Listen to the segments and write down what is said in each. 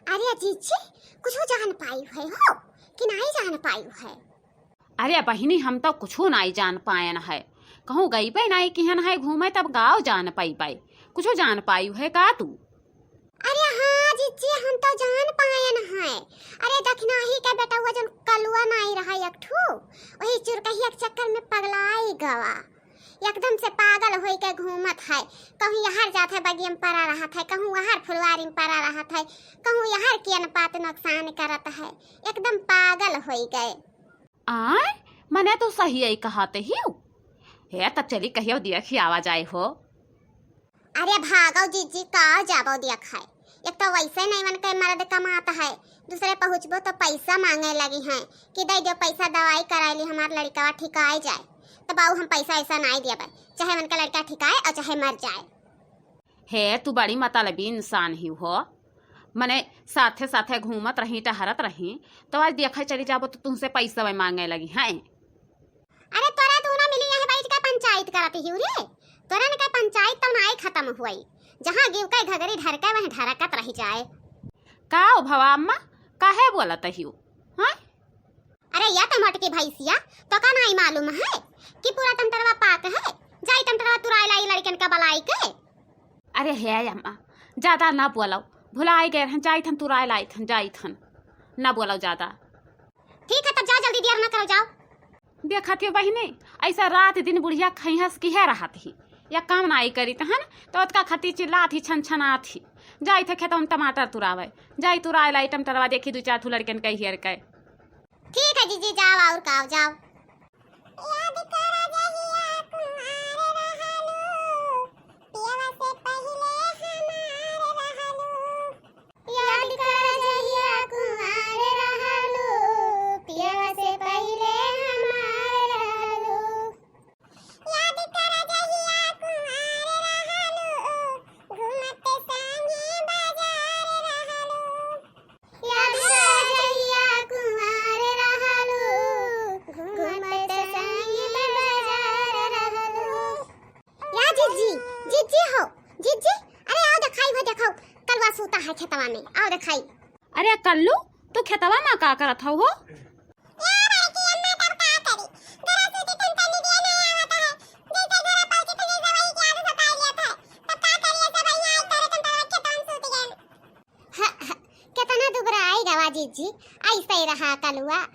अरे जीजी कुछ जान पाई है हो कि नहीं जान पाई है? अरे बहिनी हम तो कुछ नहीं जान पायन है। कहूँ गई पे नहीं किहन है घूमे तब गाँव जान पाई कुछ जान पाई है का तू? अरे हाँ जीजी हम तो जान पायन है। अरे दखना ही का बेटा हुआ जन कलुआ नहीं रहा एक ठू वही चुरकहिया के चक्कर में पगलाई गवा एकदम से पागल होई के घूमत है। कहूँ यहाँ जात है बगिया में पड़ा रहा था, कहूँ वहाँ फुलवारी में पड़ा रहा था, कहूँ यहाँ कियन पात नुकसान करत है, एकदम पागल होई गए। आय मने तो सही है कहते ही है तब चली कहियो देखी आवाज आए हो। अरे भागो जीजी का जाबो देखा है। एक तो वैसे नहीं मन के मर्द कमाता है, दूसरे पहुँचबो तो पैसा मांगे लगी हैं कि दे दो पैसा दवाई कराई ली हमार लड़का ठिकाए जाए। तो बाबू हम पैसा ऐसा नहीं दिया चाहे मन का लड़का ठिकाए और चाहे मर जाए। है तू बड़ी मतलबी इंसान ही हो। मने साथे साथे घूमत रही टहरत रही तो आज देखा चली जाबो तो तुमसे पैसा मांगे लगी हैं। अरे तोरा तू ना मिली यहाँ बैठ के पंचायत कराती ही रे। तोरा ने का पंचायत तो नहीं खत्म हुई, जहाँ गिव के घगरी ढरके वहीं ढरकत रही जाए। का ओ भवा अम्मा काहे बोलत ही? हां अरे या टमाटर की भैंसिया तो का नहीं मालूम है कि पूरा टमटरवा पाक है, जाई टमटरवा तुराई लाई लड़कन का बलाई के। अरे है अम्मा ज्यादा ना बोलो, भुलाई गए हम जाई थन तुराई लाई थन जाई थन, ना बोलो ज्यादा। ठीक है तब जा जल्दी देर ना करो जाओ। देखती हो बहिने ऐसा रात दिन बुढ़िया खैहस की है रहा थी या काम नहीं करी तहन तो उसका खती चिल्ला थी छन छना थी। जाई थे खेतों में टमाटर तुरावे, जाई तुराई लाई टमाटरवा देखी दो चार ठू लड़कन के हियर के। ठीक है जीजी जाओ और काव जाओ। सूता है खेतवा में आओ दिखाई। अरे कल्लू तू खेतवा में का करत हो? कितना दुबरा आई गवा जीजी ऐसा ही रहा कलुआ।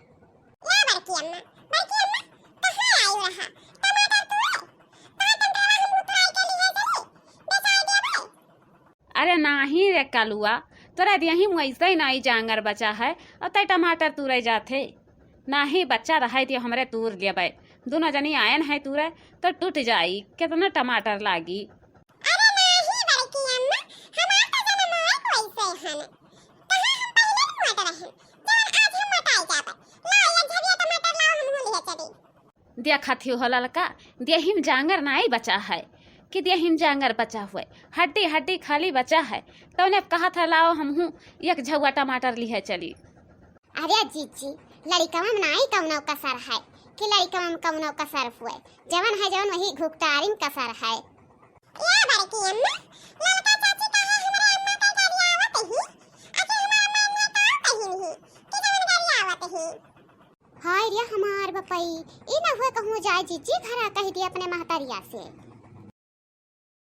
अरे नाही रे कलुआ तोरा यही वैसे ही नहीं जांगर बचा है और तय टमाटर तुरे जाते नाही बच्चा रहा दियो हमरे तूर लेबे दोनों जनी आयन है तुरे तो टूट जाई कितना टमाटर लागी। देखा थी हो ललका देहिम जांगर नहीं बचा है कि देहिम जांगर बचा हुए हड्डी हड्डी खाली बचा है तो उन्हें कहा था लाओ हम हूँ एक झुआ टमाटर ली है चली। अरे जीजी लड़का में नहीं कौनो कसर है कि लड़का में कौनो कसर हुए जवन है जवन वही घुकटारी में कसर है। या बड़की अम्मा ललका चाची कहा हमरे अम्मा का घर आवत ही आके हमार अम्मा का कहीं नहीं कि जवन घर आवत ही। हाय रे हमार बपई ई ना हुए कहूं जाए जीजी घरा कह दिए अपने महतरिया से।